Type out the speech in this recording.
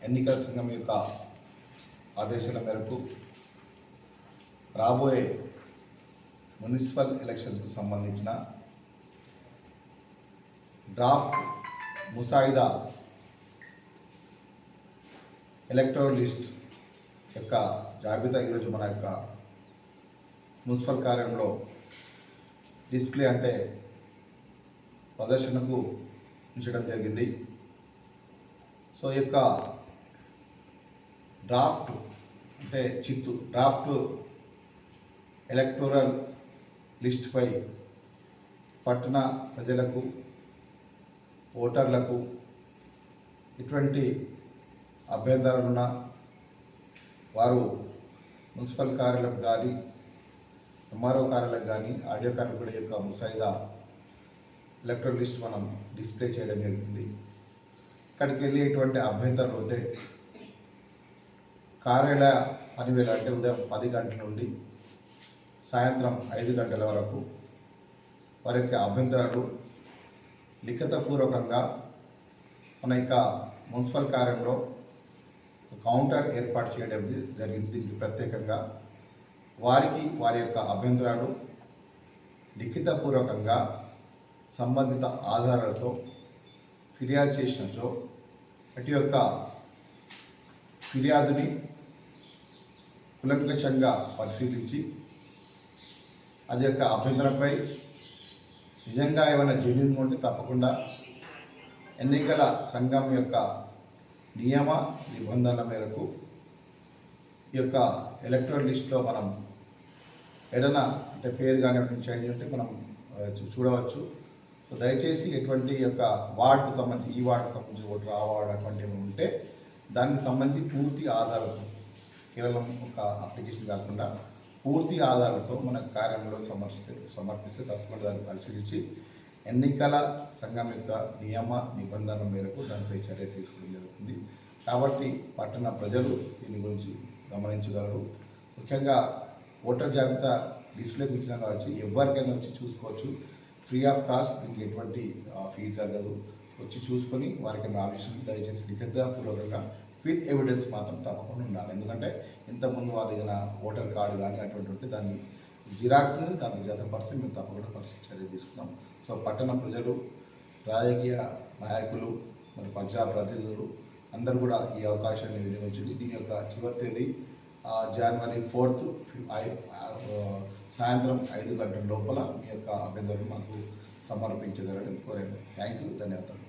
ఎన్నికల సంఘం యొక్క ఆదేశాల మేరకు రాబోయే మున్సిపల్ ఎలక్షన్స్కు సంబంధించిన డ్రాఫ్ట్ ముసాయిదా ఎలక్టోరల్ లిస్ట్ యొక్క జాబితా ఈరోజు మన యొక్క మున్సిపల్ కార్యాలయంలో డిస్ప్లే అంటే ప్రదర్శనకు ఉంచడం జరిగింది. సో ఈ యొక్క డ్రాఫ్ట్ అంటే డ్రాఫ్ట్ ఎలక్టోరల్ లిస్ట్పై పట్టణ ప్రజలకు ఓటర్లకు ఎటువంటి అభ్యంతరాలున్నా వారు మున్సిపల్ కార్యాలయం కానీ ఎంఆర్ఓ కార్యాలయం కానీ ఆడియో కార్మికుల యొక్క ముసాయిదా ఎలక్టోరల్ లిస్ట్ మనం డిస్ప్లే చేయడం జరుగుతుంది. ఇక్కడికి వెళ్ళి ఎటువంటి అభ్యంతరాలు ఉంటే కార్యాలయ పనివేళ అంటే ఉదయం 10 గంటల నుండి సాయంత్రం 5 గంటల వరకు వారి యొక్క అభ్యంతరాలు లిఖితపూర్వకంగా మన యొక్క మున్సిపల్ కార్యాలయంలో కౌంటర్ ఏర్పాటు చేయడం జరిగింది. దీనికి ప్రత్యేకంగా వారి యొక్క అభ్యంతరాలు లిఖితపూర్వకంగా సంబంధిత ఆధారాలతో ఫిర్యాదు చేసినచో అటు యొక్క ఫిర్యాదుని కులంకషంగా పరిశీలించి అది యొక్క అభ్యంతరంపై నిజంగా ఏమైనా జెన్యూన్ ఉంటే తప్పకుండా ఎన్నికల సంఘం యొక్క నియమ నిబంధనల మేరకు ఈ యొక్క ఎలక్టోరల్ లిస్ట్లో మనం ఏదైనా అంటే పేరు కానీ చేంజ్ ఉంటే మనం చూడవచ్చు. సో దయచేసి ఎటువంటి యొక్క వార్డుకు సంబంధించి ఈ వార్డుకు సంబంధించి ఓటర్ ఆ వార్డు అటువంటి ఉంటే దానికి సంబంధించి పూర్తి ఆధారాలతో కేవలం ఒక అప్లికేషన్ కాకుండా పూర్తి ఆధారాలతో మన కార్యాలయంలో సమర్పిస్తే తప్పకుండా దాన్ని పరిశీలించి ఎన్నికల సంఘం యొక్క నియమ నిబంధనల మేరకు దానిపై చర్య తీసుకోవడం జరుగుతుంది. కాబట్టి పట్టణ ప్రజలు దీని గురించి గమనించగలరు. ముఖ్యంగా ఓటర్ జాబితా డిస్ప్లే గురించిన కావచ్చు ఎవరికైనా వచ్చి చూసుకోవచ్చు. ఫ్రీ ఆఫ్ కాస్ట్, దీనికి ఎటువంటి ఫీజు జరగదు. వచ్చి చూసుకొని వారికి ఆలోచన దయచేసి లిఖితపూర్వకంగా విత్ ఎవిడెన్స్ మాత్రం తప్పకుండా ఉండాలి. ఎందుకంటే ఇంతకుముందు వాళ్ళ ఏదైనా ఓటర్ కార్డు కానీ అటువంటి ఉంటే దాన్ని జిరాక్స్ని దానికి జతపరిచి మేము తప్పకుండా చర్య తీసుకున్నాం. సో పట్టణ ప్రజలు, రాజకీయ నాయకులు, మరి ప్రజాప్రతినిధులు అందరూ కూడా ఈ అవకాశాన్ని వినియోగించండి. దీని యొక్క చివరి తేదీ జనవరి 4th సాయంత్రం 5 గంటల లోపల మీ యొక్క అభ్యంతరాలు మాకు సమర్పించగలని కోరాను. థ్యాంక్ యూ, ధన్యవాదాలు.